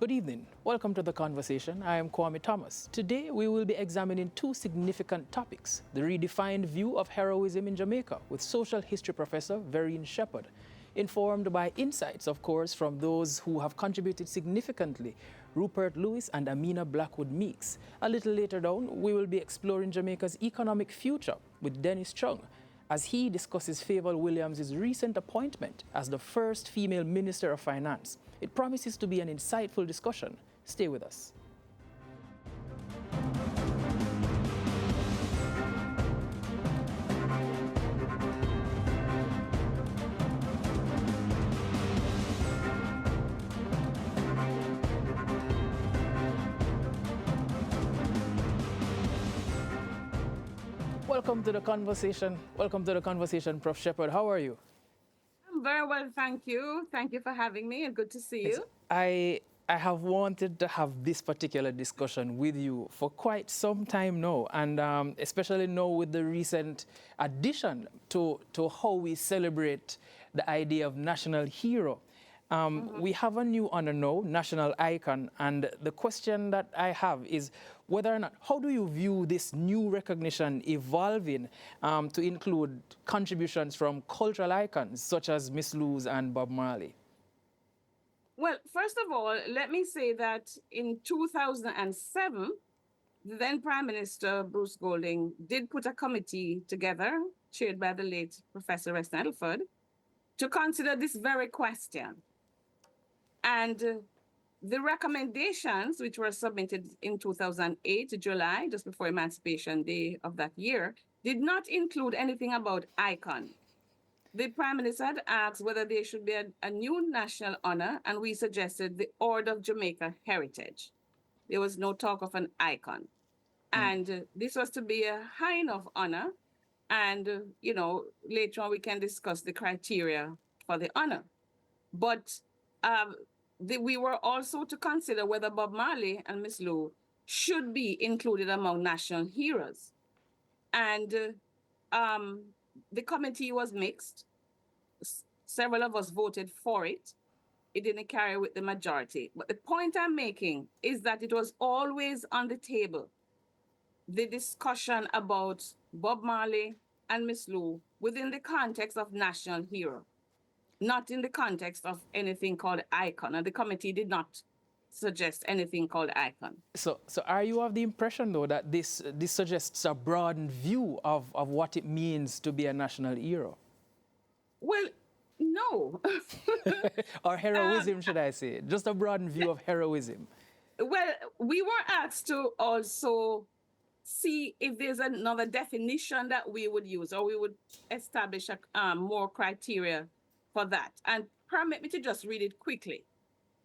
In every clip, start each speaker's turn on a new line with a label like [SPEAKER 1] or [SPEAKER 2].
[SPEAKER 1] Good evening. Welcome to The Conversation. I am Kwame Thomas. Today we will be examining two significant topics: the redefined view of heroism in Jamaica with social history professor Verene Shepherd, informed by insights, of course, from those who have contributed significantly, Rupert Lewis and Amina Blackwood-Meeks. A little later down, we will be exploring Jamaica's economic future with Dennis Chung, as he discusses Fayval Williams' recent appointment as the first female Minister of Finance. It promises to be an insightful discussion. Stay with us. Welcome to the conversation. Welcome to the conversation, Prof. Shepherd. How are you?
[SPEAKER 2] I'm very well, thank you. Thank you for having me, and good to see you.
[SPEAKER 1] I have wanted to have this particular discussion with you for quite some time now, and especially now with the recent addition to how we celebrate the idea of national hero. We have a new honor now, national icon, and the question that I have is whether or not, how do you view this new recognition evolving to include contributions from cultural icons such as Miss Lou's and Bob Marley?
[SPEAKER 2] Well, first of all, let me say that in 2007, the then Prime Minister Bruce Golding did put a committee together, chaired by the late Professor Verene Shepherd, to consider this very question. And the recommendations, which were submitted in 2008, July, just before Emancipation Day of that year, did not include anything about icon. The Prime Minister had asked whether there should be a new national honor, and we suggested the Order of Jamaica Heritage. There was no talk of an icon. And this was to be a high enough honor. And, later on we can discuss the criteria for the honor. But we were also to consider whether Bob Marley and Miss Lou should be included among national heroes. And the committee was mixed. Several of us voted for it. It didn't carry with the majority. But the point I'm making is that it was always on the table, the discussion about Bob Marley and Miss Lou within the context of national hero, not in the context of anything called icon. And the committee did not suggest anything called icon.
[SPEAKER 1] So are you of the impression, though, that this suggests a broadened view of what it means to be a national hero?
[SPEAKER 2] Well, no.
[SPEAKER 1] Or heroism, should I say? Just a broadened view of heroism.
[SPEAKER 2] Well, we were asked to also see if there's another definition that we would use, or we would establish more criteria for that. And permit me to just read it quickly.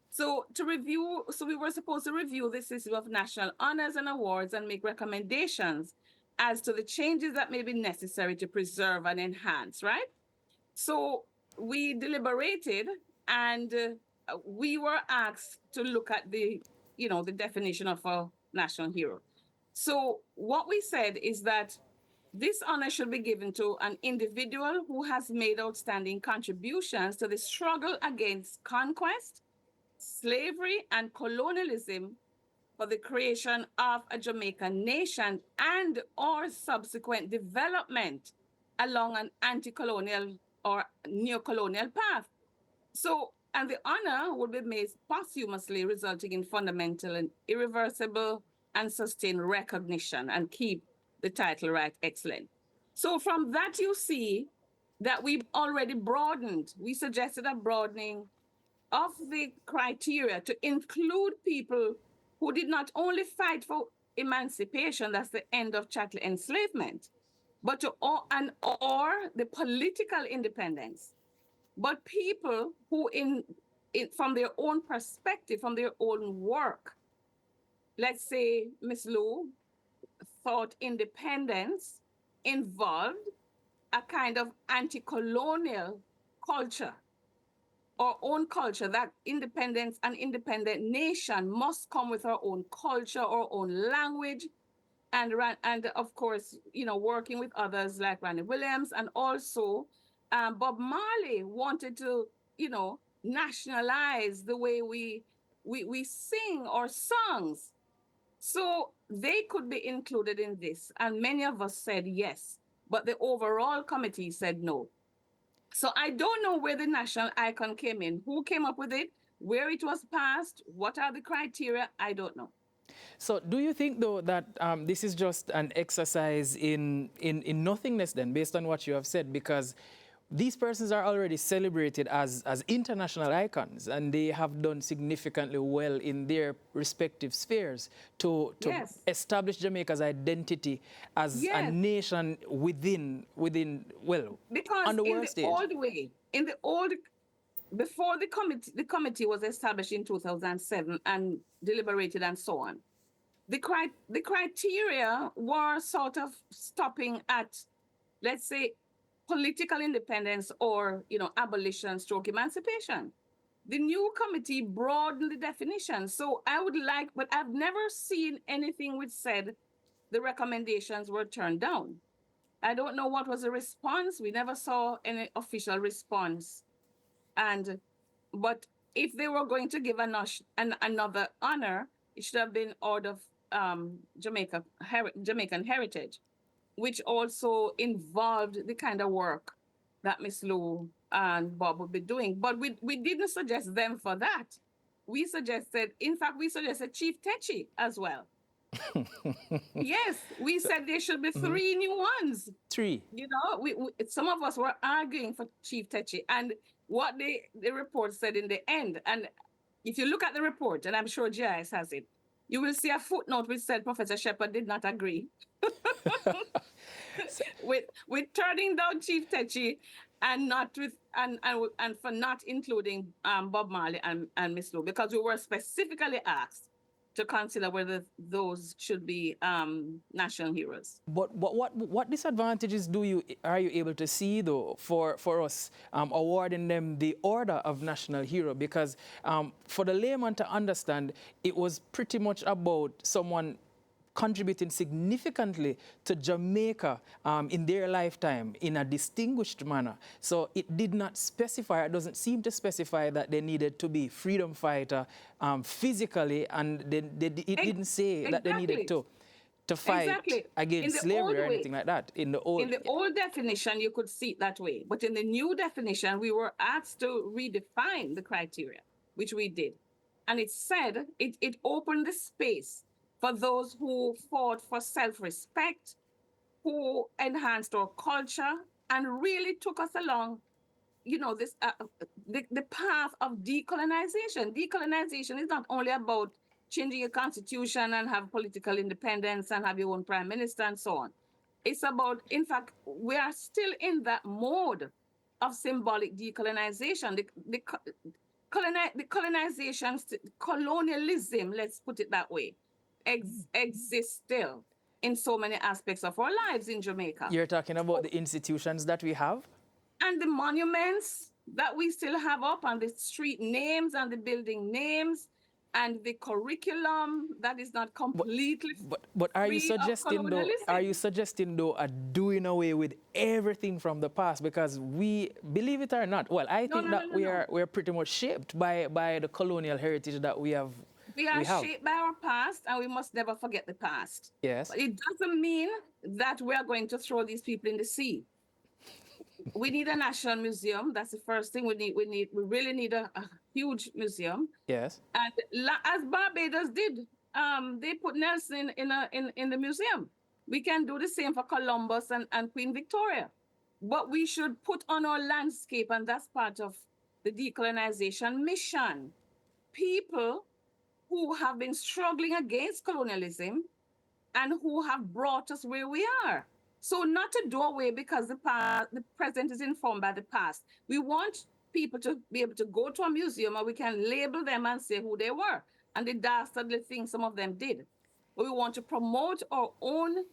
[SPEAKER 2] So we were supposed to review the system of national honors and awards and make recommendations as to the changes that may be necessary to preserve and enhance, right? So we deliberated, and we were asked to look at the definition of a national hero. So what we said is that this honor should be given to an individual who has made outstanding contributions to the struggle against conquest, slavery, and colonialism for the creation of a Jamaican nation and or subsequent development along an anti-colonial or neo-colonial path. So, and the honor would be made posthumously, resulting in fundamental and irreversible and sustained recognition, and keep the title right, excellent. So from that, you see that we've already broadened. We suggested a broadening of the criteria to include people who did not only fight for emancipation, that's the end of chattel enslavement, but or the political independence, but people who from their own perspective, from their own work, let's say Miss Lou thought independence involved a kind of anti-colonial culture, our own culture, that independence, an independent nation must come with our own culture, our own language, and of course, working with others like Fayval Williams, and also Bob Marley wanted to, nationalize the way we we sing our songs. So they could be included in this. And many of us said yes, but the overall committee said no. So I don't know where the national icon came in, who came up with it, where it was passed, what are the criteria, I don't know.
[SPEAKER 1] So do you think, though, that this is just an exercise in nothingness then, based on what you have said? Because these persons are already celebrated as international icons, and they have done significantly well in their respective spheres to
[SPEAKER 2] Yes.
[SPEAKER 1] establish Jamaica's identity as a
[SPEAKER 2] Yes.
[SPEAKER 1] nation within well,
[SPEAKER 2] Because
[SPEAKER 1] on the
[SPEAKER 2] in
[SPEAKER 1] world
[SPEAKER 2] the
[SPEAKER 1] stage.
[SPEAKER 2] old way, before the committee was established in 2007 and deliberated and so on, the criteria were sort of stopping at, let's say, political independence or, abolition stroke emancipation. The new committee broadened the definition. So I would like, but I've never seen anything which said the recommendations were turned down. I don't know what was the response. We never saw any official response. But if they were going to give another honor, it should have been Order of Jamaican Heritage, which also involved the kind of work that Miss Lou and Bob would be doing. But we didn't suggest them for that. In fact, we suggested Chief Techi as well. Yes, we said there should be 3 new ones.
[SPEAKER 1] 3.
[SPEAKER 2] Some of us were arguing for Chief Techi, and what the report said in the end. And if you look at the report, and I'm sure GIS has it, you will see a footnote which said Professor Shepherd did not agree with turning down Chief Techi and for not including Bob Marley and Miss Lou, because we were specifically asked to consider whether those should be national heroes.
[SPEAKER 1] But what disadvantages are you able to see, though, for us awarding them the order of national hero? Because for the layman to understand, it was pretty much about someone contributing significantly to Jamaica in their lifetime in a distinguished manner. So it did not specify, it doesn't seem to specify that they needed to be freedom fighter physically, and it didn't say that they needed to fight against slavery or anything like that. In the
[SPEAKER 2] old definition, you could see it that way. But in the new definition, we were asked to redefine the criteria, which we did. And it said, it opened the space for those who fought for self-respect, who enhanced our culture, and really took us along, the path of decolonization. Decolonization is not only about changing your constitution and have political independence and have your own prime minister and so on. It's about, in fact, we are still in that mode of symbolic decolonization. The colonialism, let's put it that way, exists still in so many aspects of our lives in Jamaica.
[SPEAKER 1] You're talking about the institutions that we have?
[SPEAKER 2] And the monuments that we still have up, and the street names and the building names, and the curriculum that is not completely
[SPEAKER 1] but are you suggesting though a doing away with everything from the past? Because we, believe it or not, well, I think that we're pretty much shaped by the colonial heritage that we have.
[SPEAKER 2] We are shaped by our past, and we must never forget the past.
[SPEAKER 1] Yes.
[SPEAKER 2] But it doesn't mean that we are going to throw these people in the sea. We need a national museum. That's the first thing we need. We really need a huge museum.
[SPEAKER 1] Yes.
[SPEAKER 2] And as Barbados did, they put Nelson in the museum. We can do the same for Columbus and Queen Victoria. But we should put on our landscape, and that's part of the decolonization mission, people who have been struggling against colonialism and who have brought us where we are. So not to do away because the present is informed by the past. We want people to be able to go to a museum and we can label them and say who they were and the dastardly things some of them did. But we want to promote our own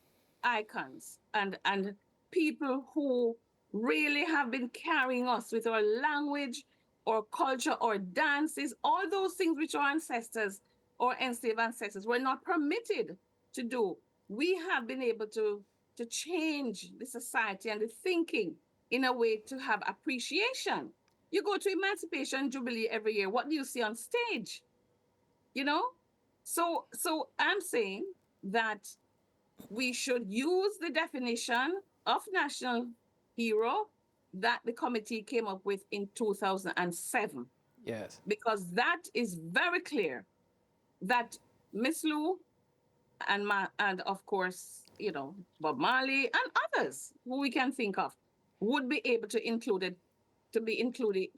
[SPEAKER 2] icons and people who really have been carrying us with our language, or culture, or dances, all those things which our ancestors or enslaved ancestors were not permitted to do. We have been able to change the society and the thinking in a way to have appreciation. You go to Emancipation Jubilee every year. What do you see on stage? you know? So I'm saying that we should use the definition of national hero that the committee came up with in 2007,
[SPEAKER 1] Yes.
[SPEAKER 2] because that is very clear that Miss Lou and of course, Bob Marley and others who we can think of would be able to be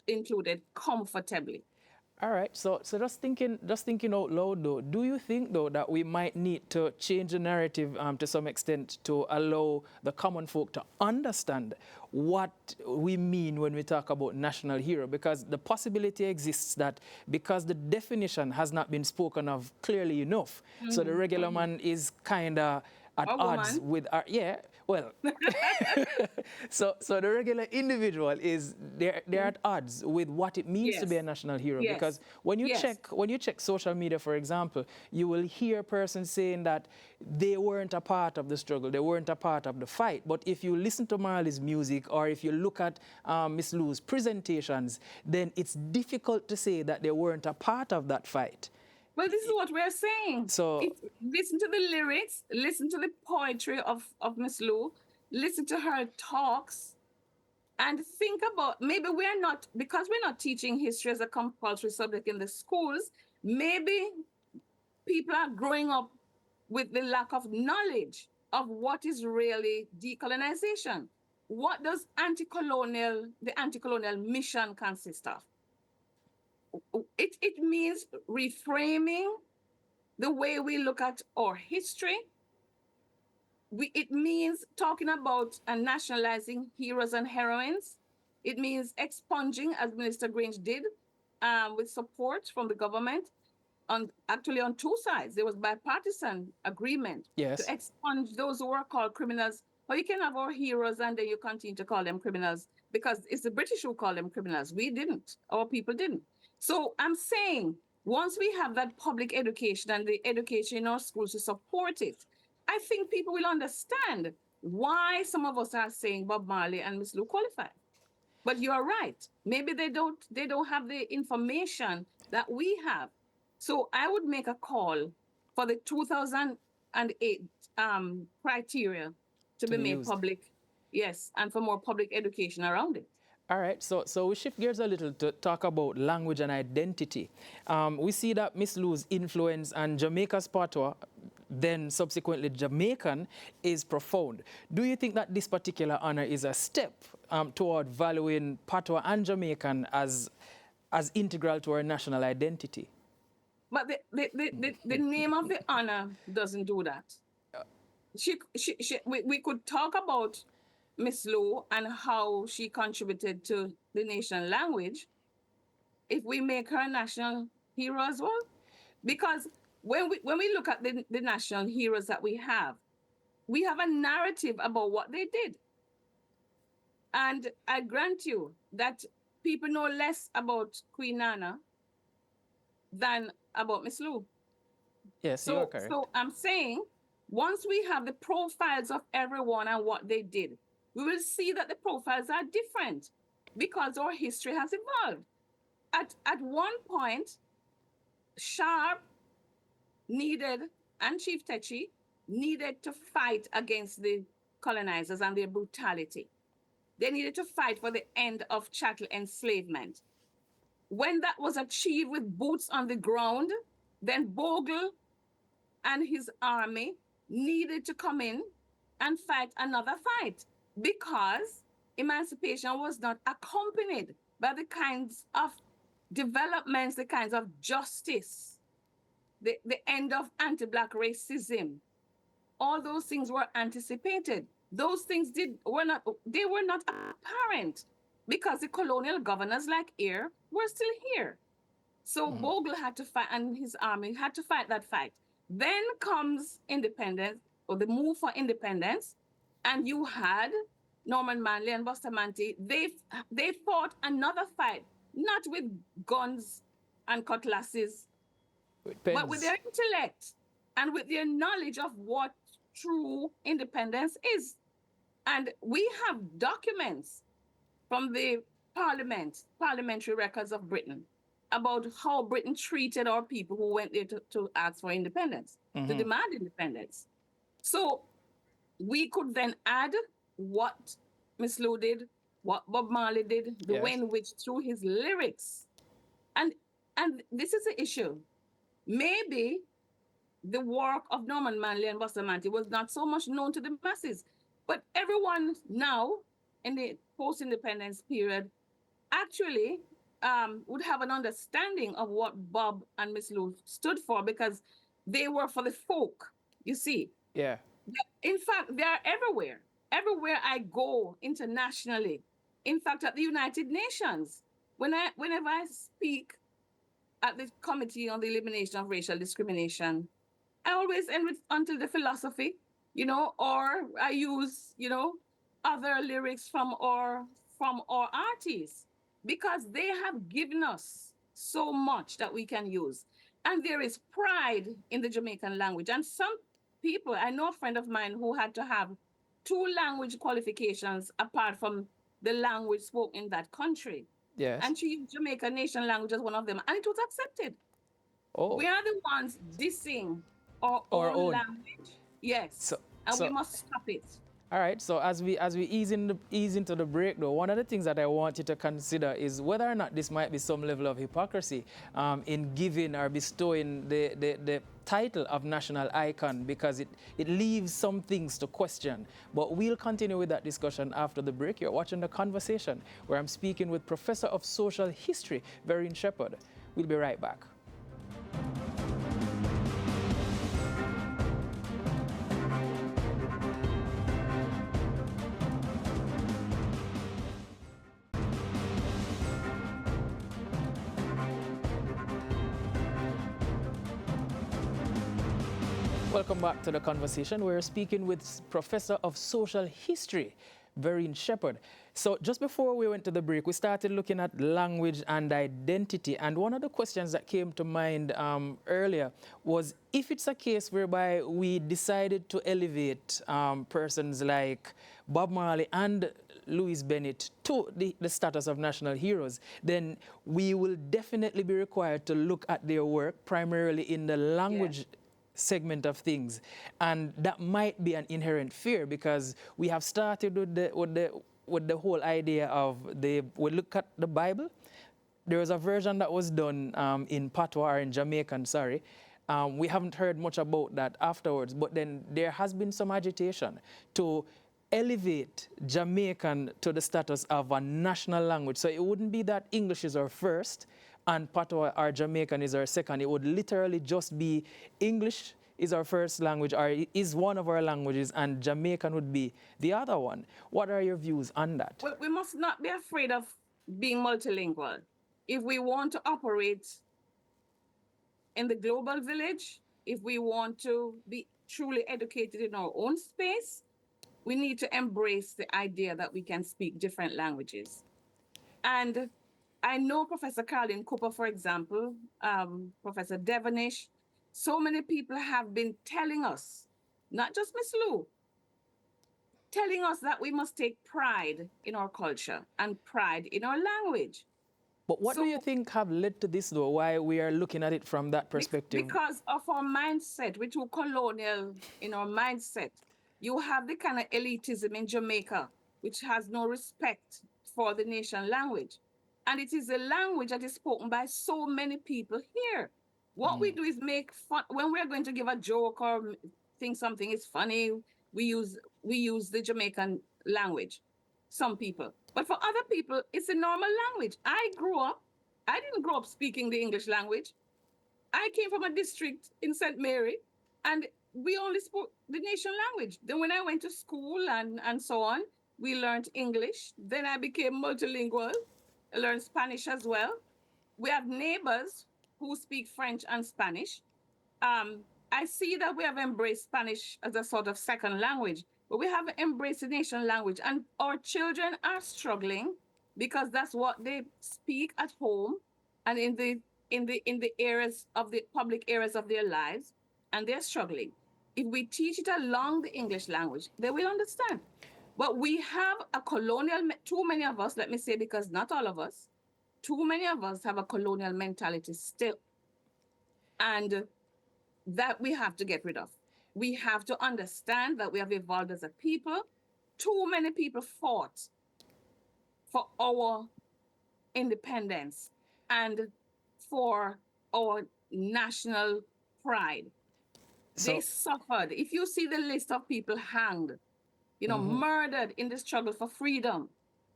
[SPEAKER 2] included comfortably.
[SPEAKER 1] All right. So just thinking out loud though, do you think though that we might need to change the narrative to some extent to allow the common folk to understand what we mean when we talk about national hero? Because the possibility exists that because the definition has not been spoken of clearly enough, so the regular man is kind of at
[SPEAKER 2] Or
[SPEAKER 1] odds
[SPEAKER 2] woman.
[SPEAKER 1] with our, yeah, well, so the regular individual is they're at odds with what it means to be a
[SPEAKER 2] Yes,
[SPEAKER 1] national hero, because
[SPEAKER 2] yes, yes.
[SPEAKER 1] when you check social media, for example, you will hear a person saying that they weren't a part of the struggle, they weren't a part of the fight. But if you listen to Marley's music or if you look at Miss Lou's presentations, then it's difficult to say that they weren't a part of that fight.
[SPEAKER 2] Well, this is what we're saying.
[SPEAKER 1] So
[SPEAKER 2] Listen to the lyrics, listen to the poetry of Miss Lou, listen to her talks, and think about, maybe we're not, because we're not teaching history as a compulsory subject in the schools, maybe people are growing up with the lack of knowledge of what is really decolonization. What does the anti-colonial mission consist of? It means reframing the way we look at our history. It means talking about and nationalizing heroes and heroines. It means expunging, as Minister Grange did, with support from the government, actually on two sides. There was bipartisan agreement
[SPEAKER 1] yes.
[SPEAKER 2] to expunge those who were called criminals. Or you can have our heroes and then you continue to call them criminals, because it's the British who call them criminals. We didn't. Our people didn't. So I'm saying, once we have that public education and the education in our schools to support it, I think people will understand why some of us are saying Bob Marley and Miss Lou qualify. But you are right. Maybe they don't have the information that we have. So I would make a call for the 2008 criteria to
[SPEAKER 1] To
[SPEAKER 2] be
[SPEAKER 1] be
[SPEAKER 2] made
[SPEAKER 1] used.
[SPEAKER 2] public. Yes, and for more public education around it.
[SPEAKER 1] All right, so we shift gears a little to talk about language and identity. We see that Miss Lou's influence and Jamaica's patois, then subsequently Jamaican, is profound. Do you think that this particular honor is a step toward valuing patois and Jamaican as integral to our national identity?
[SPEAKER 2] But the name of the honor doesn't do that. We could talk about Miss Lou and how she contributed to the nation language if we make her a national hero as well. Because when we look at the national heroes that we have a narrative about what they did. And I grant you that people know less about Queen Nana than about Miss Lou.
[SPEAKER 1] Yes, you are correct.
[SPEAKER 2] So I'm saying, once we have the profiles of everyone and what they did, we will see that the profiles are different because our history has evolved. At one point, Sharp needed, and Chief Techi needed to fight against the colonizers and their brutality. They needed to fight for the end of chattel enslavement. When that was achieved with boots on the ground, then Bogle and his army needed to come in and fight another fight, because emancipation was not accompanied by the kinds of developments, the kinds of justice, the end of anti-Black racism. All those things were anticipated. Those things were not apparent because the colonial governors like Eyre were still here. So Bogle had to fight, and his army had to fight that fight. Then comes independence, or the move for independence, and you had Norman Manley and Bustamante. They fought another fight, not with guns and cutlasses, but with their intellect and with their knowledge of what true independence is. And we have documents from the parliamentary records of Britain about how Britain treated our people who went there to ask for independence, to demand independence. So we could then add what Miss Lou did, what Bob Marley did, the way in which through his lyrics. And this is the issue. Maybe the work of Norman Manley and Bustamante was not so much known to the masses, but everyone now in the post-independence period actually would have an understanding of what Bob and Miss Lou stood for, because they were for the folk, you see.
[SPEAKER 1] Yeah.
[SPEAKER 2] In fact, they are everywhere. Everywhere I go internationally. In fact, at the United Nations, whenever I speak at the Committee on the Elimination of Racial Discrimination, I always end with until the philosophy, or I use, other lyrics from our artists, because they have given us so much that we can use. And there is pride in the Jamaican language. And some people, I know a friend of mine who had to have 2 language qualifications apart from the language spoken in that country.
[SPEAKER 1] Yes.
[SPEAKER 2] And she used Jamaican nation language as one of them, and it was accepted.
[SPEAKER 1] Oh.
[SPEAKER 2] We are the ones dissing our own language. Yes. And we must stop it.
[SPEAKER 1] All right, so as we ease into the break, though, one of the things that I want you to consider is whether or not this might be some level of hypocrisy in giving or bestowing the title of national icon, because it leaves some things to question. But we'll continue with that discussion after the break. You're watching The Conversation, where I'm speaking with Professor of Social History, Verene Shepherd. We'll be right back. Welcome back to The Conversation. We're speaking with Professor of Social History, Verene Shepherd. So just before we went to the break, we started looking at language and identity. And one of the questions that came to mind earlier was if it's a case whereby we decided to elevate persons like Bob Marley and Louis Bennett to the status of national heroes, then we will definitely be required to look at their work primarily in the language segment of things. And that might be an inherent fear, because we have started with the whole idea of we look at the Bible. There was a version that was done in Patois, or in Jamaican, sorry. We haven't heard much about that afterwards, but then there has been some agitation to elevate Jamaican to the status of a national language. So it wouldn't be that English is our first and Patois or Jamaican is our second. It would literally just be English is our first language, or is one of our languages, and Jamaican would be the other one. What are your views on that?
[SPEAKER 2] Well, we must not be afraid of being multilingual. If we want to operate in the global village, if we want to be truly educated in our own space, we need to embrace the idea that we can speak different languages. And I know Professor Carlin Cooper, for example, Professor Devonish, so many people have been telling us, not just Miss Lou, telling us that we must take pride in our culture and pride in our language.
[SPEAKER 1] But what do you think have led to this, though? Why we are looking at it from that perspective?
[SPEAKER 2] Because of our mindset. We're too colonial in our mindset. You have the kind of elitism in Jamaica, which has no respect for the nation language. And it is a language that is spoken by so many people here. What we do is make fun. When we're going to give a joke or think something is funny, we use the Jamaican language, some people. But for other people, it's a normal language. I didn't grow up speaking the English language. I came from a district in St. Mary, and we only spoke the nation language. Then when I went to school and so on, we learned English. Then I became multilingual. I learned Spanish as well. We have neighbors who speak French and Spanish. I see that we have embraced Spanish as a sort of second language, but we haven't embraced the nation language. And our children are struggling because that's what they speak at home and in the areas of the public areas of their lives, and they're struggling. If we teach it along the English language, they will understand. But we have a colonial, too many of us, let me say, because not all of us, too many of us have a colonial mentality still. And that we have to get rid of. We have to understand that we have evolved as a people. Too many people fought for our independence and for our national pride. They suffered. If you see the list of people hanged, murdered in the struggle for freedom,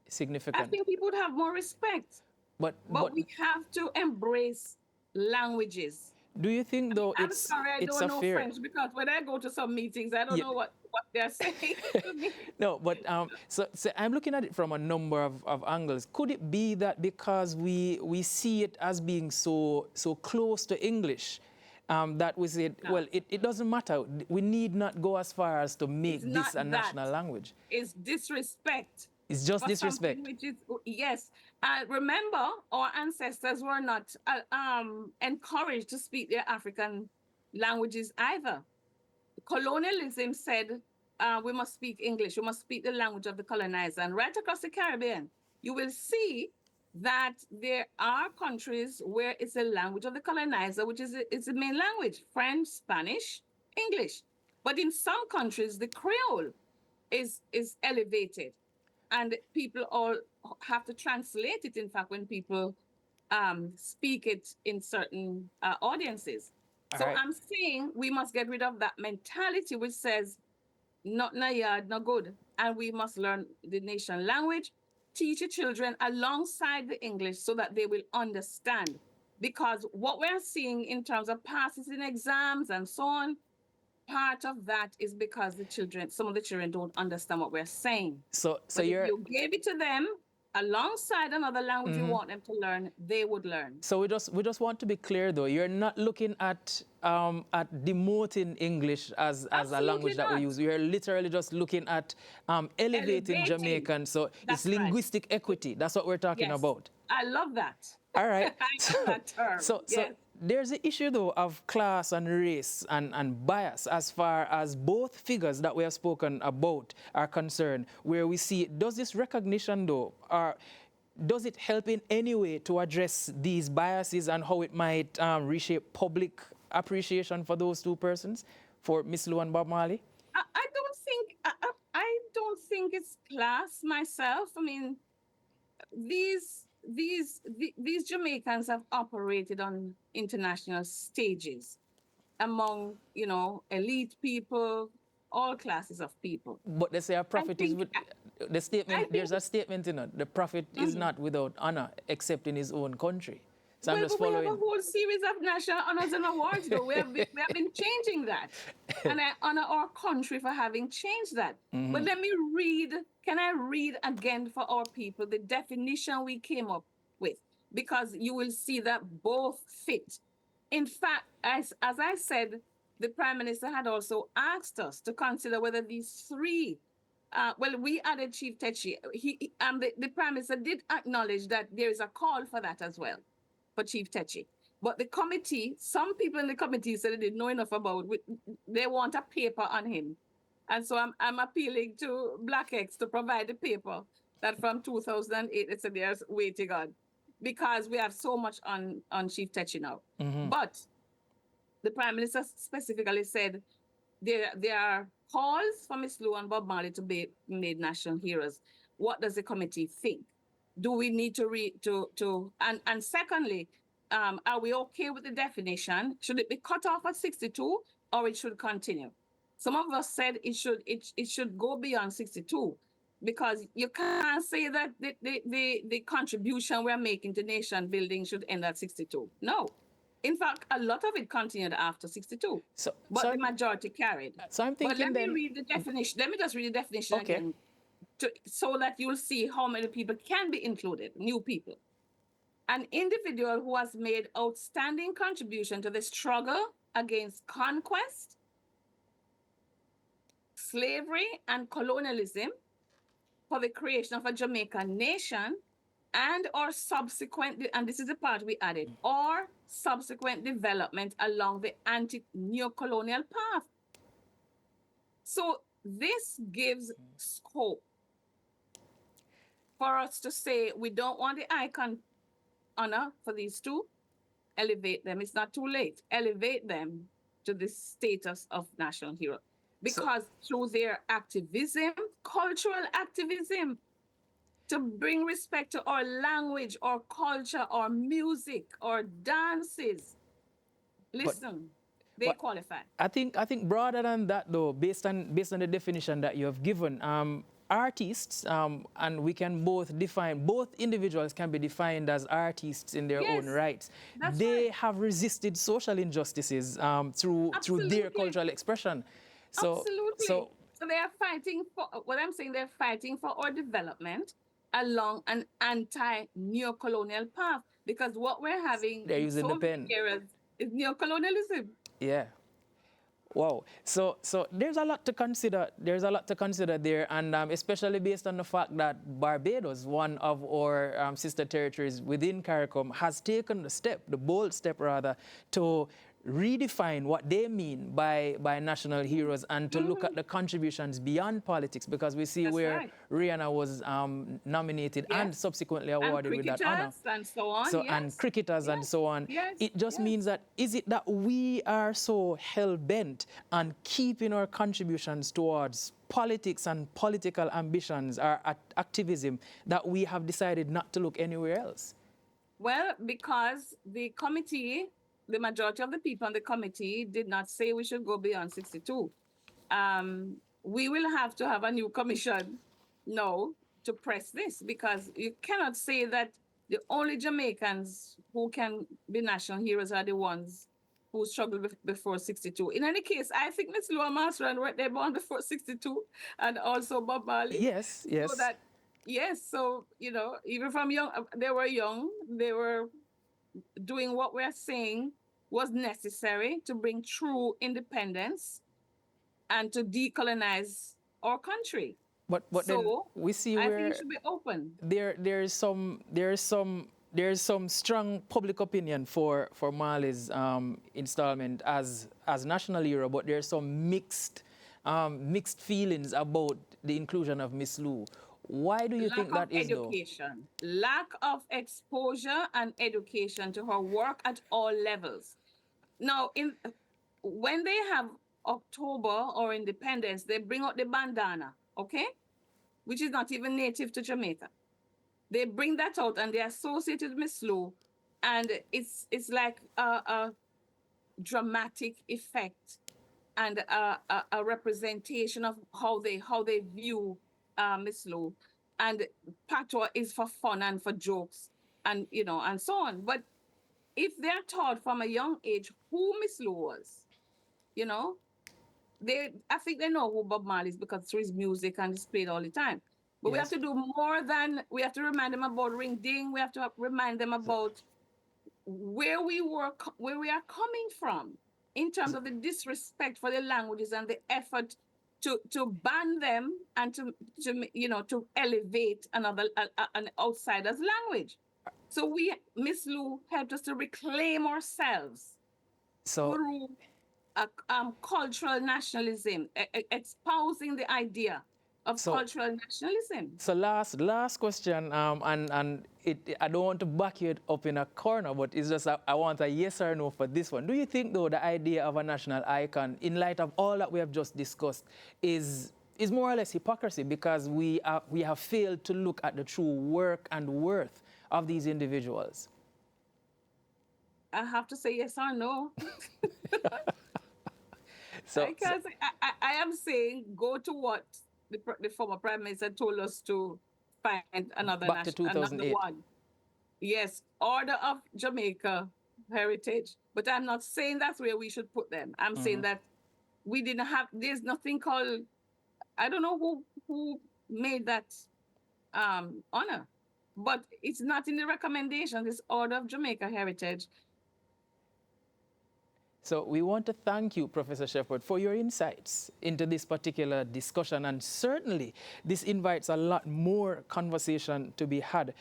[SPEAKER 1] significant.
[SPEAKER 2] I think people would have more respect.
[SPEAKER 1] But
[SPEAKER 2] we have to embrace languages.
[SPEAKER 1] Do you think, though,
[SPEAKER 2] I'm sorry, I don't know French, because when I go to some meetings, I don't know what they're saying to me.
[SPEAKER 1] No, but so I'm looking at it from a number of angles. Could it be that because we see it as being so close to English, that we say, well, it doesn't matter. We need not go as far as to make this a national language.
[SPEAKER 2] It's disrespect.
[SPEAKER 1] It's just disrespect.
[SPEAKER 2] Which is, yes. Remember, our ancestors were not encouraged to speak their African languages either. Colonialism said we must speak English. We must speak the language of the colonizer. And right across the Caribbean, you will see that there are countries where it's the language of the colonizer, which is it's the main language: French, Spanish, English. But in some countries, the Creole is elevated. And people all have to translate it, in fact, when people speak it in certain audiences. So I'm saying we must get rid of that mentality which says, not na yard, no good. And we must learn the nation language, teach your children alongside the English so that they will understand. Because what we're seeing in terms of passes in exams and so on, part of that is because some of the children don't understand what we're saying.
[SPEAKER 1] So
[SPEAKER 2] if you gave it to them alongside another language you want them to learn, they would learn. So
[SPEAKER 1] we just want to be clear, though. You're not looking at demoting English as a language that we use. We are literally just looking at elevating Jamaican. So it's linguistic equity. That's what we're talking about.
[SPEAKER 2] I love that.
[SPEAKER 1] All right.
[SPEAKER 2] I love that term.
[SPEAKER 1] So there's the issue, though, of class and race and bias as far as both figures that we have spoken about are concerned, where we see, does this recognition, though, or does it help in any way to address these biases and how it might reshape public appreciation for those two persons, for Miss Lou and Bob Marley?
[SPEAKER 2] I don't think it's class myself. I mean, these Jamaicans have operated on international stages among, elite people, all classes of people.
[SPEAKER 1] But they say a prophet is with the statement. There's a statement in it. The prophet is not without honor except in his own country. So I'm just following.
[SPEAKER 2] We have a whole series of national honors and awards, though. We have been changing that. And I honor our country for having changed that. But let me read, can I read again for our people the definition we came up with? Because you will see that both fit. In fact, as I said, the Prime Minister had also asked us to consider whether these three, we added Chief Techi. The Prime Minister did acknowledge that there is a call for that as well, for Chief Techi. But the committee, some people in the committee said they didn't know enough about it. They want a paper on him. And so I'm appealing to Black X to provide the paper that from 2008, it's a year's waiting on, because we have so much on Chief Techi now. But the Prime Minister specifically said there are calls for Miss Lou and Bob Marley to be made national heroes. What does the committee think? Do we need to and secondly, are we okay with the definition? Should it be cut off at 62 or it should continue? Some of us said it should go beyond 62, because you can't say that the contribution we're making to nation building should end at 62. No. In fact, a lot of it continued after 62, but the majority carried.
[SPEAKER 1] So I'm thinking,
[SPEAKER 2] but let me read the definition. Let me just read the definition again, so that you'll see how many people can be included, new people. An individual who has made outstanding contribution to the struggle against conquest, slavery, and colonialism for the creation of a Jamaican nation, and or subsequent, and this is the part we added, or subsequent development along the anti-neocolonial path. So this gives scope for us to say we don't want the icon honor for these two, elevate them. It's not too late. Elevate them to the status of national hero. Because through their activism, cultural activism, to bring respect to our language, our culture, our music, our dances, listen, they qualify.
[SPEAKER 1] I think broader than that though, based on the definition that you have given, artists, and we can both individuals can be defined as artists in their own rights. They have resisted social injustices through their cultural expression. So,
[SPEAKER 2] absolutely. So they are fighting for what I'm saying. They're fighting for our development along an anti-neocolonial path, because what we're having
[SPEAKER 1] they're using the pen
[SPEAKER 2] is neocolonialism.
[SPEAKER 1] Yeah. Wow. So there's a lot to consider. There's a lot to consider there, and especially based on the fact that Barbados, one of our sister territories within CARICOM, has taken the bold step rather, to redefine what they mean by national heroes and to look at the contributions beyond politics, because we see where Rihanna was nominated and subsequently awarded with that honor.
[SPEAKER 2] And so on.
[SPEAKER 1] And cricketers and so on. It just means that, is it that we are so hell-bent on keeping our contributions towards politics and political ambitions or activism that we have decided not to look anywhere else?
[SPEAKER 2] Well, because the committee, the majority of the people on the committee did not say we should go beyond 62. We will have to have a new commission now to press this, because you cannot say that the only Jamaicans who can be national heroes are the ones who struggled before 62. In any case, I think Miss Lua Master were they born before 62, and also Bob Marley.
[SPEAKER 1] Yes.
[SPEAKER 2] So that, so, you know, even from young, they were doing what we're saying was necessary to bring true independence and to decolonize our country.
[SPEAKER 1] But so then we see where
[SPEAKER 2] I think it should be open.
[SPEAKER 1] There's some strong public opinion for Marley's installment as national hero, but there's some mixed feelings about the inclusion of Miss Lou. Why do you think that is, though?
[SPEAKER 2] Lack of exposure and education to her work at all levels. Now, when they have October or Independence, they bring out the bandana, okay? Which is not even native to Jamaica. They bring that out and they associate it with Miss Lou, and it's like a dramatic effect and a representation of how they view Miss Lou. And patois is for fun and for jokes and, you know, and so on. But if they're taught from a young age who Miss Lou was, you know, I think they know who Bob Marley is because through his music and it's played all the time. But we have to do more than, we have to remind them about Ring Ding. We have to remind them about where we are coming from in terms of the disrespect for the languages and the effort to ban them and to elevate an outsider's language. So Miss Lou helped us to reclaim ourselves through cultural nationalism, espousing the idea of cultural nationalism.
[SPEAKER 1] So last question, and I don't want to back you up in a corner, but it's just I want a yes or no for this one. Do you think, though, the idea of a national icon, in light of all that we have just discussed, is more or less hypocrisy, because we have failed to look at the true work and worth of these individuals?
[SPEAKER 2] I have to say yes or no. Because I am saying go to what the former Prime Minister told us to find another one. Yes, Order of Jamaica Heritage. But I'm not saying that's where we should put them. I'm saying that we didn't have, there's nothing called, I don't know who made that honor, but it's not in the recommendation, this Order of Jamaica Heritage.
[SPEAKER 1] So we want to thank you, Professor Shepherd, for your insights into this particular discussion, and certainly this invites a lot more conversation to be had.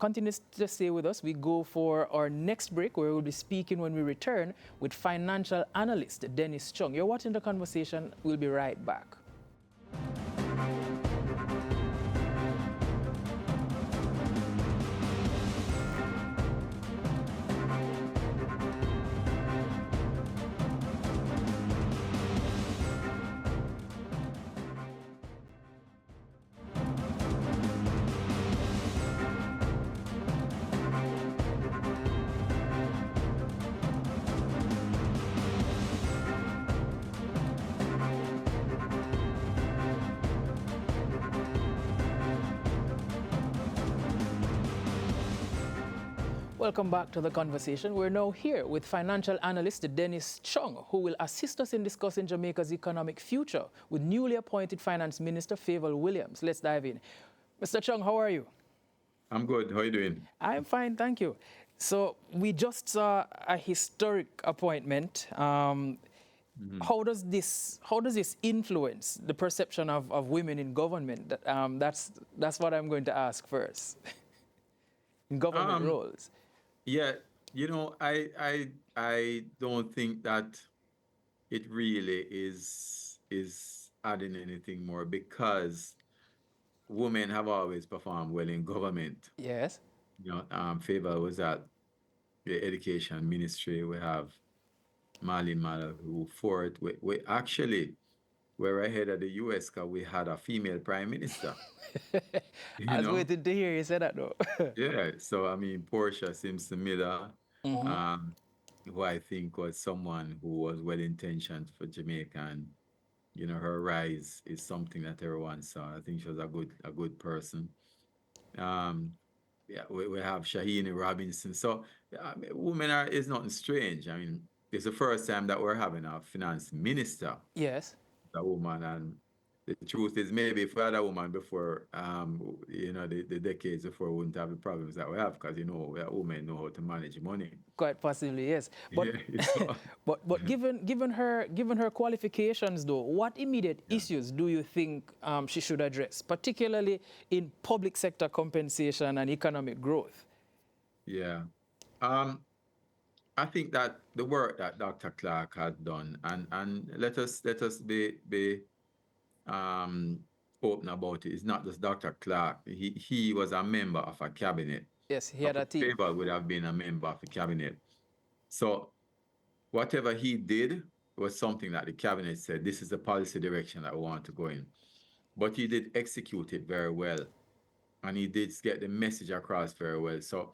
[SPEAKER 1] Continue to stay with us. We go for our next break, where we'll be speaking when we return with financial analyst Dennis Chung. You're watching The Conversation. We'll be right back. Welcome back to the conversation. We're now here with financial analyst Dennis Chung, who will assist us in discussing Jamaica's economic future with newly appointed Finance Minister Fayval Williams. Let's dive in. Mr. Chung, how are you?
[SPEAKER 3] I'm good. How are you doing?
[SPEAKER 1] I'm fine, thank you. So we just saw a historic appointment. How does this influence the perception of women in government? That's what I'm going to ask first. In government roles.
[SPEAKER 3] Yeah, I don't think that it really is adding anything more, because women have always performed well in government.
[SPEAKER 1] Yes.
[SPEAKER 3] Fayval was at the education ministry. We have Marley who for it. We actually were ahead of the US because we had a female prime minister.
[SPEAKER 1] I was waiting to hear you say that though.
[SPEAKER 3] Yeah, so I mean, Portia Simpson-Miller, who I think was someone who was well-intentioned for Jamaica, and her rise is something that everyone saw. I think she was a good person. Yeah, we have Shahini Robinson. So women is nothing strange. I mean, it's the first time that we're having a finance minister.
[SPEAKER 1] Yes.
[SPEAKER 3] A woman, and the truth is, maybe if we had a woman before, the decades before, we wouldn't have the problems that we have, because women know how to manage money.
[SPEAKER 1] Quite possibly, yes. But but given her qualifications, though, what immediate issues do you think she should address, particularly in public sector compensation and economic growth?
[SPEAKER 3] Yeah, I think that the work that Dr. Clark has done, and let us be open about it. It's not just Dr. Clark. He was a member of a cabinet.
[SPEAKER 1] Yes, he had a team.
[SPEAKER 3] Fayval would have been a member of a cabinet. So whatever he did was something that the cabinet said, this is the policy direction that we want to go in. But he did execute it very well, and he did get the message across very well. So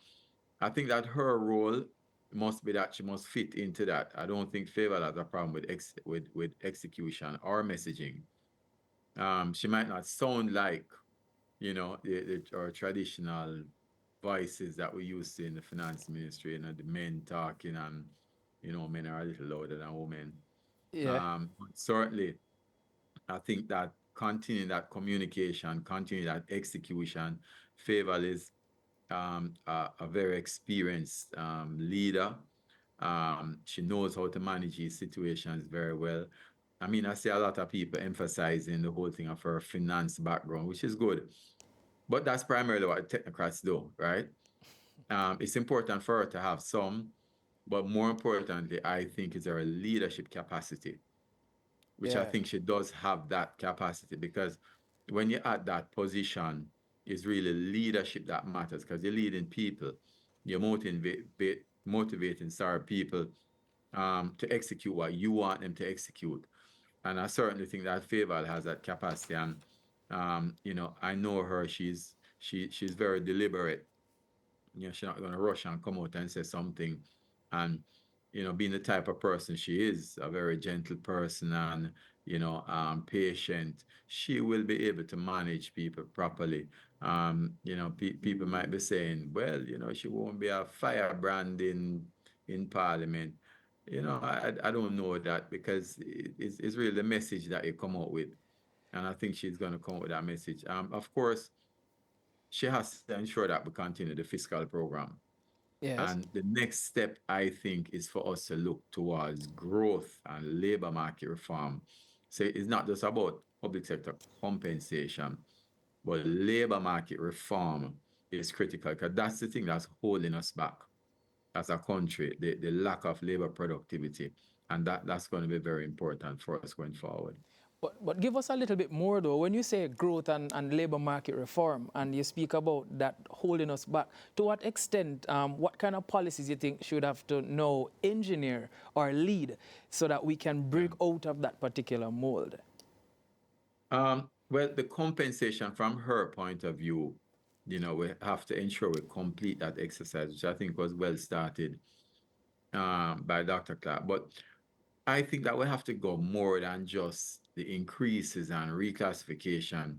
[SPEAKER 3] I think that her role must be that she must fit into that. I don't think Fayval has a problem with execution or messaging. She might not sound like, our traditional voices that we used to in the finance ministry, the men talking, and, men are a little louder than women.
[SPEAKER 1] Yeah.
[SPEAKER 3] Certainly, I think that continuing that communication, continuing that execution, Fayval is a very experienced leader. She knows how to manage these situations very well. I mean, I see a lot of people emphasizing the whole thing of her finance background, which is good. But that's primarily what technocrats do, right? It's important for her to have some, but more importantly, I think is her leadership capacity, which I think she does have that capacity, because when you're at that position, it's really leadership that matters, because you're leading people. You're motivating people to execute what you want them to execute. And I certainly think that Fayval has that capacity. And, I know her, she's very deliberate. She's not going to rush and come out and say something. And, being the type of person she is, a very gentle person and, patient, she will be able to manage people properly. People might be saying, well, she won't be a firebrand in Parliament. I don't know that, because it's really the message that you come out with. And I think she's going to come out with that message. Of course, she has to ensure that we continue the fiscal program.
[SPEAKER 1] Yes.
[SPEAKER 3] And the next step, I think, is for us to look towards growth and labor market reform. So it's not just about public sector compensation, but labor market reform is critical, because that's the thing that's holding us back as a country, the lack of labor productivity. And that's going to be very important for us going forward.
[SPEAKER 1] But give us a little bit more, though. When you say growth and labor market reform, and you speak about that holding us back, to what extent, what kind of policies you think should have to now engineer or lead so that we can break out of that particular mold?
[SPEAKER 3] Well, the compensation from her point of view, we have to ensure we complete that exercise, which I think was well started by Dr. Clark. But I think that we have to go more than just the increases and reclassification.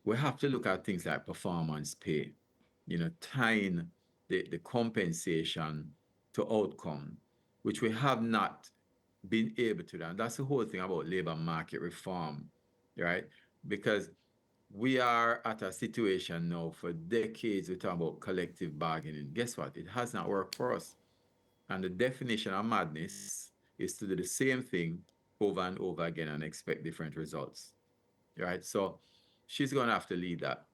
[SPEAKER 3] We have to look at things like performance pay, tying the compensation to outcome, which we have not been able to do. And that's the whole thing about labor market reform, right? Because we are at a situation now for decades, we talk about collective bargaining. Guess what? It has not worked for us. And the definition of madness is to do the same thing over and over again and expect different results, right? So she's going to have to lead that.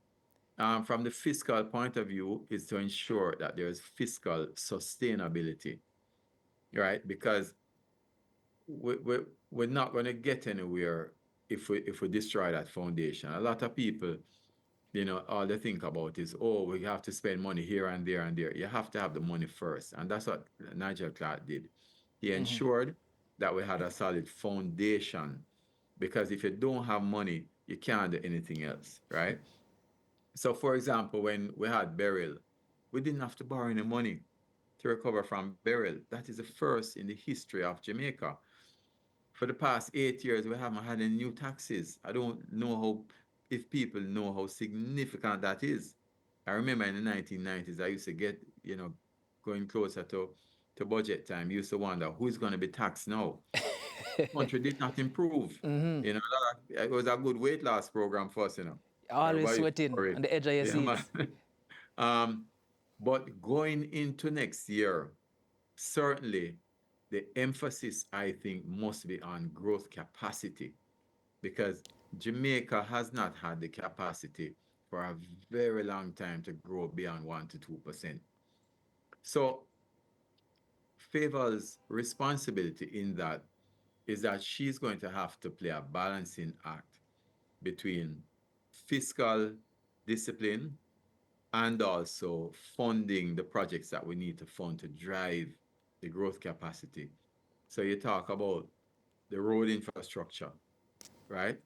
[SPEAKER 3] From the fiscal point of view, is to ensure that there's fiscal sustainability, right? Because we're not going to get anywhere if we destroy that foundation. A lot of people, all they think about is, oh, we have to spend money here and there and there. You have to have the money first. And that's what Nigel Clark did. He ensured that we had a solid foundation, because if you don't have money, you can't do anything else, right? So, for example, when we had burial, we didn't have to borrow any money to recover from burial. That is the first in the history of Jamaica. For the past 8 years, we haven't had any new taxes. I don't know if people know how significant that is. I remember in the 1990s, I used to get, going closer to budget time, used to wonder who's going to be taxed now. The country did not improve. It was a good weight loss program for us,
[SPEAKER 1] Always sweating on the edge of your seats.
[SPEAKER 3] But going into next year, certainly the emphasis, I think, must be on growth capacity, because Jamaica has not had the capacity for a very long time to grow beyond 1 to 2%. So Fayval's responsibility in that is that she's going to have to play a balancing act between fiscal discipline and also funding the projects that we need to fund to drive the growth capacity. So you talk about the road infrastructure, right?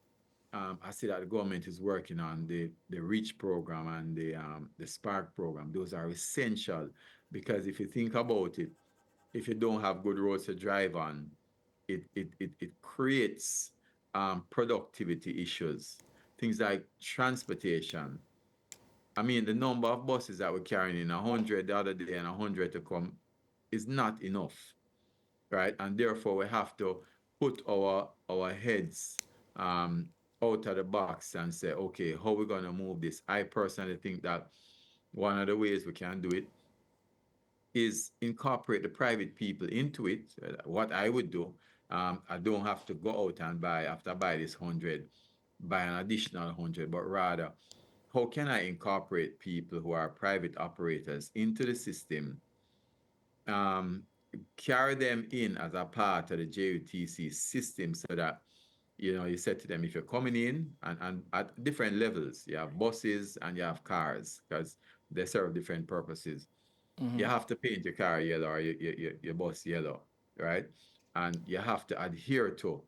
[SPEAKER 3] I see that the government is working on the REACH program and the SPARK program. Those are essential, because if you think about it, if you don't have good roads to drive on, it creates productivity issues. Things like transportation. I mean, the number of buses that we're carrying in 100 the other day and 100 to come is not enough, right? And therefore, we have to put our heads out of the box and say, okay, how are we going to move this? I personally think that one of the ways we can do it is incorporate the private people into it. What I would do, I don't have to go out and after I buy this 100, buy an additional 100, but rather, how can I incorporate people who are private operators into the system, carry them in as a part of the JUTC system, so that, you said to them, if you're coming in and at different levels, you have buses and you have cars, because they serve different purposes. You have to paint your car yellow or your bus yellow, right? And you have to adhere to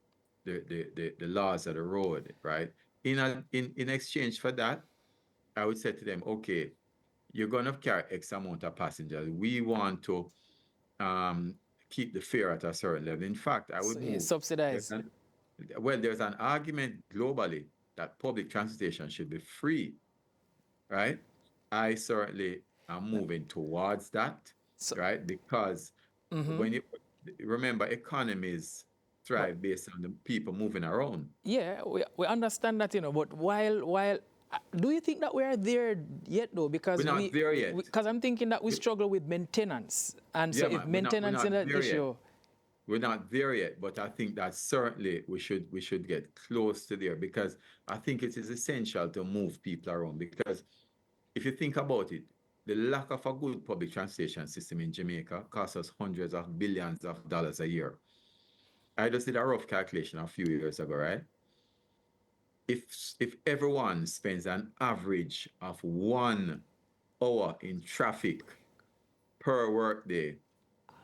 [SPEAKER 3] the laws of the road, right? In exchange for that, I would say to them, okay, you're going to carry X amount of passengers. We want to keep the fare at a certain level. In fact, I would move.
[SPEAKER 1] Subsidize.
[SPEAKER 3] There's an argument globally that public transportation should be free, right? I certainly am moving towards that, right? Because when you remember, economies thrive based on the people moving around.
[SPEAKER 1] Yeah, we understand that, but while do you think that we are there yet, though? Because
[SPEAKER 3] we're not there yet.
[SPEAKER 1] Because I'm thinking that we struggle with maintenance, and so if maintenance is an issue.
[SPEAKER 3] We're not there yet, but I think that certainly we should get close to there, because I think it is essential to move people around. Because if you think about it, the lack of a good public transportation system in Jamaica costs us hundreds of billions of dollars a year. I just did a rough calculation a few years ago, right? If everyone spends an average of 1 hour in traffic per workday,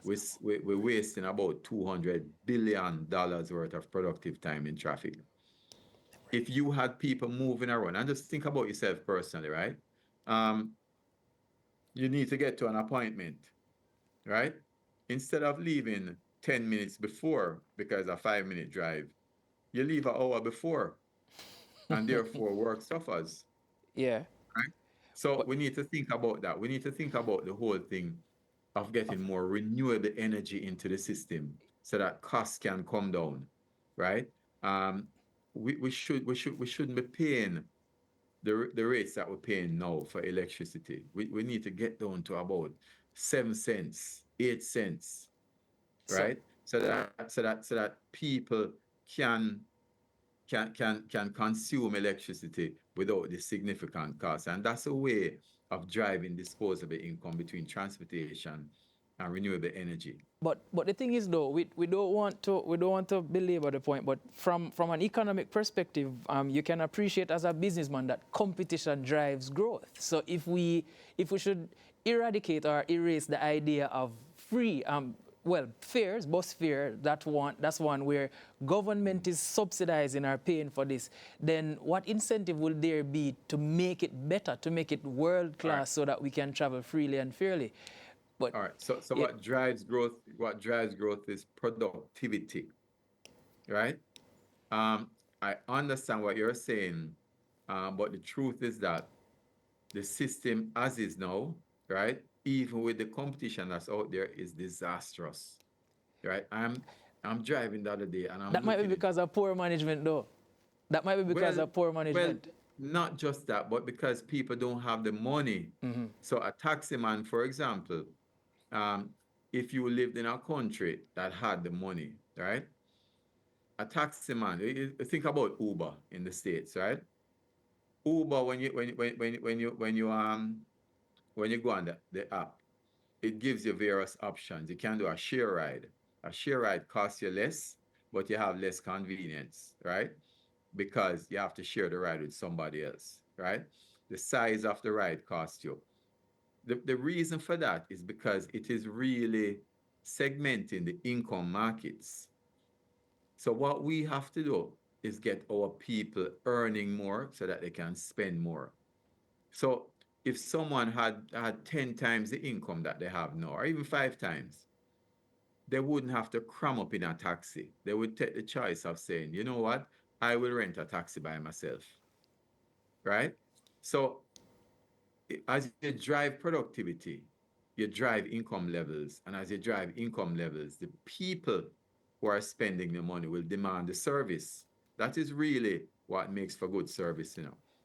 [SPEAKER 3] we're wasting about $200 billion worth of productive time in traffic. If you had people moving around, and just think about yourself personally, right? You need to get to an appointment, right? Instead of leaving 10 minutes before because a 5-minute drive, you leave an hour before, and therefore work suffers.
[SPEAKER 1] Yeah.
[SPEAKER 3] Right? So we need to think about that. We need to think about the whole thing of getting more renewable energy into the system so that costs can come down, right? Um, we shouldn't be paying the rates that we're paying now for electricity. We need to get down to about 7 cents, 8 cents,
[SPEAKER 1] So,
[SPEAKER 3] right? So that people can can consume electricity without the significant cost. And that's a way of driving disposable income between transportation and renewable energy.
[SPEAKER 1] but the thing is though, we don't want to belabor the point, but from an economic perspective, you can appreciate as a businessman that competition drives growth. So if we should eradicate or erase the idea of free fares, bus fare, that's one where government is subsidizing or paying for this, then what incentive will there be to make it better, to make it world class so that we can travel freely and fairly? But
[SPEAKER 3] All right. So
[SPEAKER 1] yeah,
[SPEAKER 3] what drives growth? What drives growth is productivity, right? I understand what you're saying, but the truth is that the system as is now, right? Even with the competition that's out there, is disastrous, right? I'm driving the other day and I'm
[SPEAKER 1] that might be
[SPEAKER 3] looking at,
[SPEAKER 1] because of poor management though. That might be because
[SPEAKER 3] well,
[SPEAKER 1] of poor
[SPEAKER 3] well,
[SPEAKER 1] management.
[SPEAKER 3] not just that, but because people don't have the money. So a taxi man, for example, um, if you lived in a country that had the money, right? A taxi man, think about Uber in the States, right? Uber, when you go on the app, it gives you various options. You can do a share ride. A share ride costs you less, but you have less convenience, right? Because you have to share the ride with somebody else, right? The size of the ride costs you. The reason for that is because it is really segmenting the income markets. So what we have to do is get our people earning more so that they can spend more. So if someone had 10 times the income that they have now, or even 5 times, they wouldn't have to cram up in a taxi. They would take the choice of saying, you know what, I will rent a taxi by myself, right? So as you drive productivity, you drive income levels. And as you drive income levels, the people who are spending the money will demand the service. That is really what makes for good service,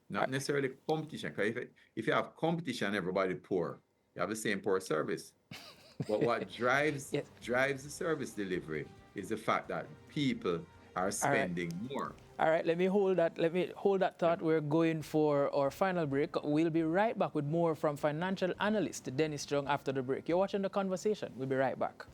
[SPEAKER 3] not necessarily competition. Because if you have competition, everybody poor, you have the same poor service. But what drives
[SPEAKER 1] Yes.
[SPEAKER 3] drives the service delivery is the fact that people are spending more.
[SPEAKER 1] All right, let me hold that thought. We're going for our final break. We'll be right back with more from financial analyst Dennis Chung after the break. You're watching The Conversation. We'll be right back.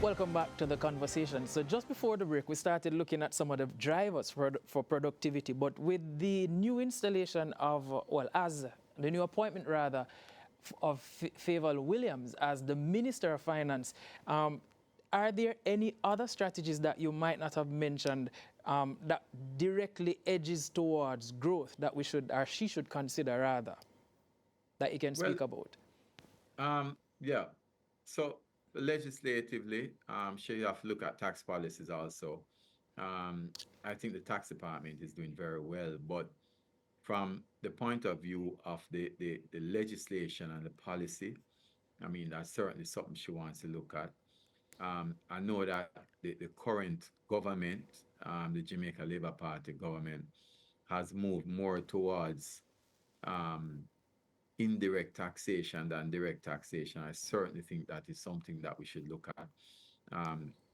[SPEAKER 1] Welcome back to The Conversation. So just before the break, we started looking at some of the drivers for productivity, but with the new installation of, as the new appointment rather, of Fayval Williams as the Minister of Finance, are there any other strategies that you might not have mentioned that directly edges towards growth that we should, or she should consider rather, that you can speak about?
[SPEAKER 3] Yeah. So legislatively, she have to look at tax policies also. I think the tax department is doing very well, but from the point of view of the legislation and the policy, I mean, that's certainly something she wants to look at. I know that the current government, the Jamaica Labour Party government, has moved more towards indirect taxation than direct taxation. I certainly think that is something that we should look at.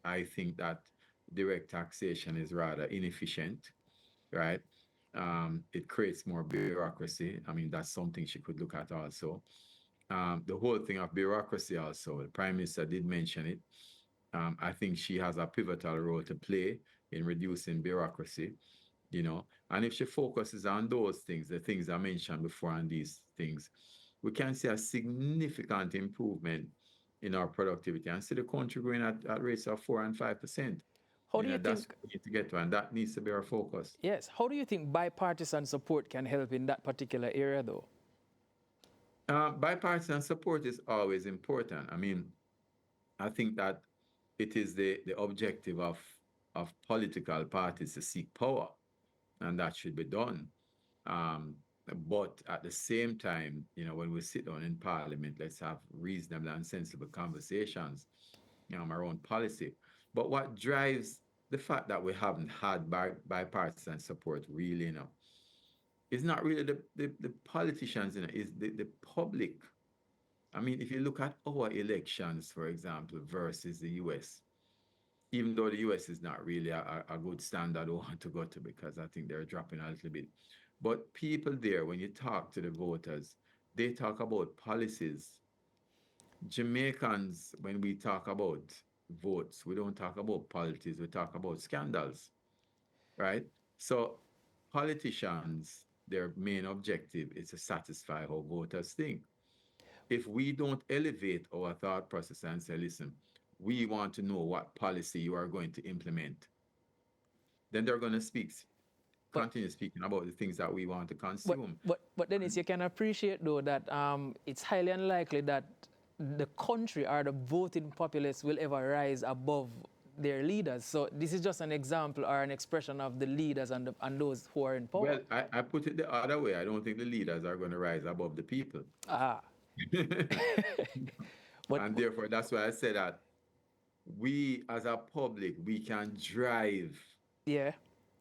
[SPEAKER 3] I think that direct taxation is rather inefficient, right? It creates more bureaucracy. I mean, that's something she could look at also. The whole thing of bureaucracy also, the Prime Minister did mention it. I think she has a pivotal role to play in reducing bureaucracy, and if she focuses on those things, the things I mentioned before, and these things, we can see a significant improvement in our productivity and see the country growing at rates of 4% and 5%.
[SPEAKER 1] How do you
[SPEAKER 3] That's
[SPEAKER 1] think,
[SPEAKER 3] what we need to get to, and that needs to be our focus.
[SPEAKER 1] yes, how do you think bipartisan support can help in that particular area, though?
[SPEAKER 3] Bipartisan support is always important. I mean, I think that it is the objective of political parties to seek power, and that should be done. Um, but at the same time, when we sit down in Parliament, let's have reasonable and sensible conversations around policy. But what drives the fact that we haven't had bipartisan support really, is not really the politicians, is the public. I mean, if you look at our elections, for example, versus the US, even though the US is not really a good standard I want to go to, because I think they're dropping a little bit. But people there, when you talk to the voters, they talk about policies. Jamaicans, when we talk about votes, we don't talk about politics, we talk about scandals, right? So politicians, their main objective is to satisfy how voters think. If we don't elevate our thought process and say, listen, we want to know what policy you are going to implement, then they're going to continue speaking about the things that we want to consume.
[SPEAKER 1] But Dennis, you can appreciate, though, that it's highly unlikely that the country or the voting populace will ever rise above their leaders. So this is just an example or an expression of the leaders and those who are in power.
[SPEAKER 3] Well, I put it the other way. I don't think the leaders are going to rise above the people. And therefore, that's why I said that we as a public, we can drive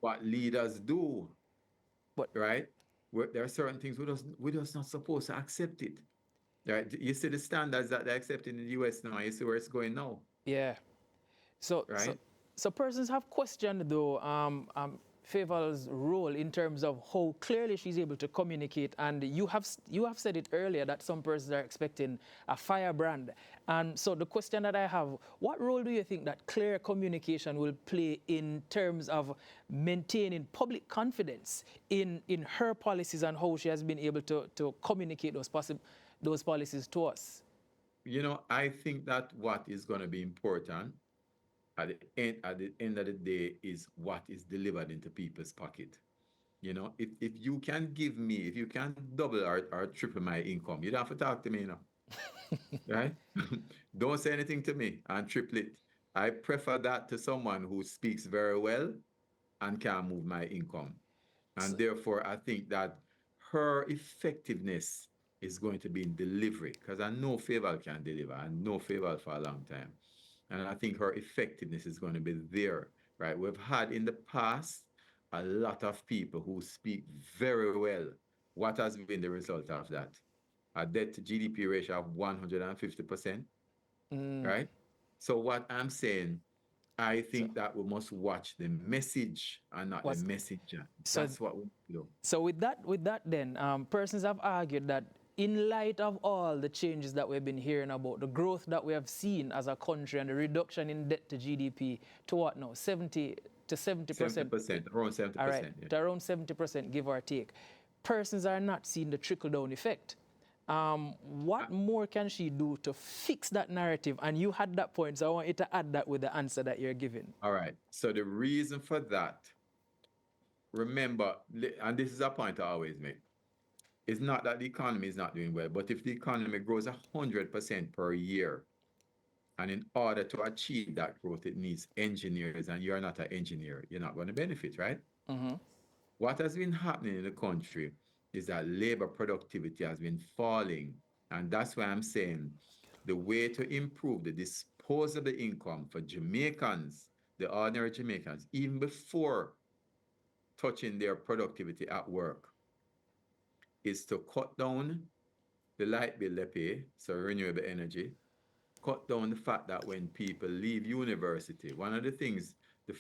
[SPEAKER 3] what leaders do, right? There are certain things we're just not supposed to accept it. Right? You see the standards that they're accepting in the US now, you see where it's going now.
[SPEAKER 1] Yeah. So,
[SPEAKER 3] right?
[SPEAKER 1] so persons have questioned, though, Fayval's role in terms of how clearly she's able to communicate. And you have said it earlier that some persons are expecting a firebrand. And so the question that I have, what role do you think that clear communication will play in terms of maintaining public confidence in her policies and how she has been able to communicate those policies to us?
[SPEAKER 3] I think that what is going to be important at the end of the day is what is delivered into people's pocket. If you can double or triple my income, you don't have to talk to me, right? Don't say anything to me and triple it. I prefer that to someone who speaks very well and can move my income. And therefore, I think that her effectiveness is going to be in delivery, because I know Fayval can deliver. I know Fayval for a long time. And I think her effectiveness is going to be there, right? We've had in the past a lot of people who speak very well. What has been the result of that? A debt to GDP ratio of 150%, right? So what I'm saying, I think that we must watch the message and not the messenger. That's what we do.
[SPEAKER 1] So with that then, persons have argued that in light of all the changes that we've been hearing about, the growth that we have seen as a country and the reduction in debt to GDP to what now, 70%?
[SPEAKER 3] 70%, around 70%.
[SPEAKER 1] All right, to around 70%, give or take. Persons are not seeing the trickle-down effect. What more can she do to fix that narrative? And you had that point, so I want you to add that with the answer that you're giving.
[SPEAKER 3] All right, so the reason for that, remember, and this is a point I always make, it's not that the economy is not doing well, but if the economy grows 100% per year, and in order to achieve that growth, it needs engineers, and you're not an engineer, you're not going to benefit, right? What has been happening in the country is that labor productivity has been falling, and that's why I'm saying the way to improve the disposable income for Jamaicans, the ordinary Jamaicans, even before touching their productivity at work, is to cut down the light bill they pay, so renewable energy, cut down the fact that when people leave university, one of the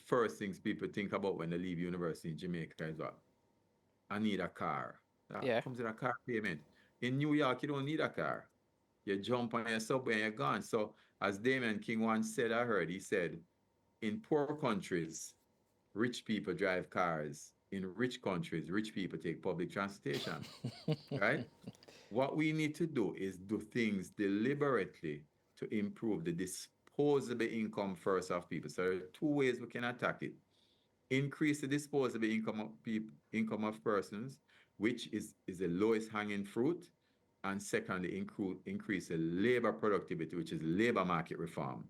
[SPEAKER 3] first things people think about when they leave university in Jamaica is what? I need a car. That comes with a car payment. In New York, you don't need a car. You jump on your subway and you're gone. So as Damon King once said, he said, in poor countries, rich people drive cars. In rich countries, rich people take public transportation, right? What we need to do is do things deliberately to improve the disposable disposable income first of people. So there are two ways we can attack it. Increase the disposable income of people, income of persons, which is the lowest hanging fruit. And secondly, increase the labor productivity, which is labor market reform.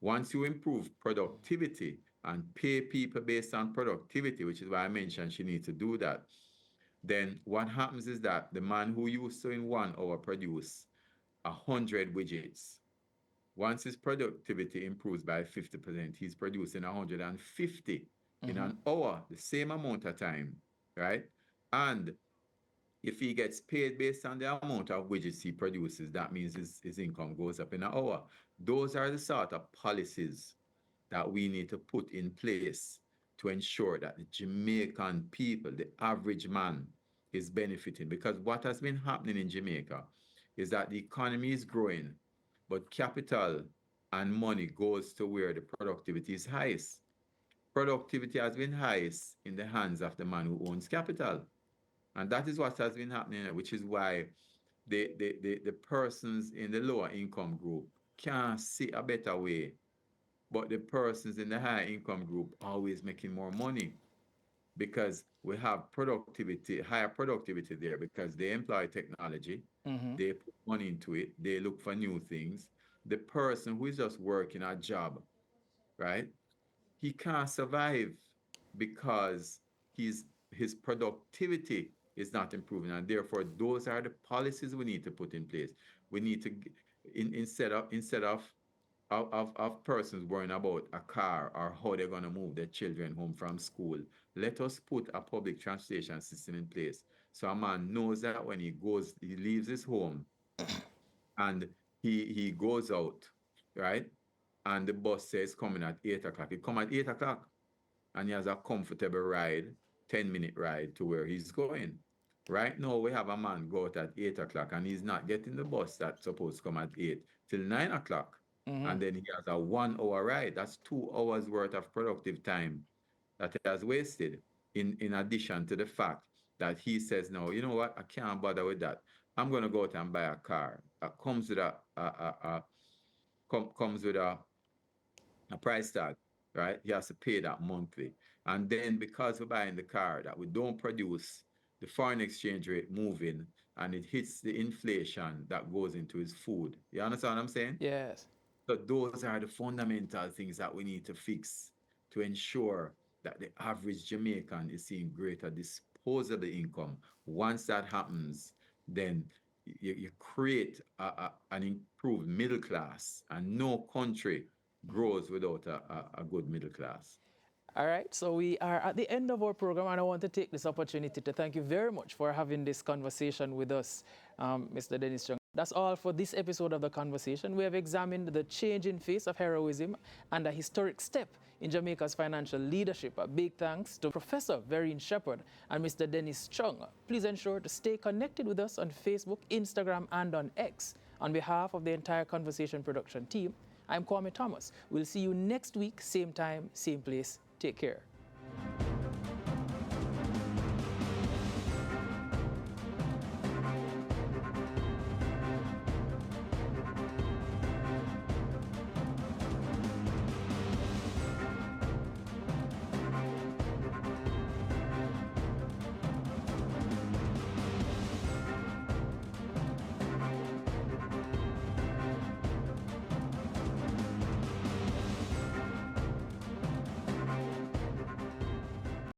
[SPEAKER 3] Once you improve productivity and pay people based on productivity, which is why I mentioned she needs to do that, then what happens is that the man who used to in 1 hour produce 100 widgets, once his productivity improves by 50%, he's producing 150 in an hour, the same amount of time, right? And if he gets paid based on the amount of widgets he produces, that means his income goes up in an hour. Those are the sort of policies that we need to put in place to ensure that the Jamaican people, the average man, is benefiting. Because what has been happening in Jamaica is that the economy is growing, but capital and money goes to where the productivity is highest. Productivity has been highest in the hands of the man who owns capital. And that is what has been happening, which is why the persons in the lower income group can't see a better way. But the persons in the higher income group are always making more money because we have productivity, higher productivity there because they employ technology, they put money into it, they look for new things. The person who is just working a job, right? He can't survive because his productivity is not improving, and therefore those are the policies we need to put in place. We need to instead of persons worrying about a car or how they're going to move their children home from school, let us put a public transportation system in place so a man knows that when he leaves his home and he goes out, right? And the bus says coming at 8 o'clock. He come at 8 o'clock and he has a comfortable ride, 10-minute ride to where he's going. Right now, we have a man go out at 8 o'clock and he's not getting the bus that's supposed to come at 8 till 9 o'clock. And then he has a 1 hour ride. That's 2 hours worth of productive time that he has wasted in addition to the fact that he says, no, you know what? I can't bother with that. I'm going to go out and buy a car. Comes with a price tag, right? He has to pay that monthly. And then because we're buying the car that we don't produce, the foreign exchange rate moving, and it hits the inflation that goes into his food. You understand what I'm saying?
[SPEAKER 1] Yes.
[SPEAKER 3] So those are the fundamental things that we need to fix to ensure that the average Jamaican is seeing greater disposable income. Once that happens, then you create an improved middle class, and no country grows without a good middle class.
[SPEAKER 1] All right, so we are at the end of our program, and I want to take this opportunity to thank you very much for having this conversation with us, Mr. Dennis Chung. That's all for this episode of The Conversation. We have examined the changing face of heroism and a historic step in Jamaica's financial leadership. A big thanks to Professor Verene Shepherd and Mr. Dennis Chung. Please ensure to stay connected with us on Facebook, Instagram, and on X. On behalf of the entire Conversation production team, I'm Kwame Thomas. We'll see you next week, same time, same place. Take care.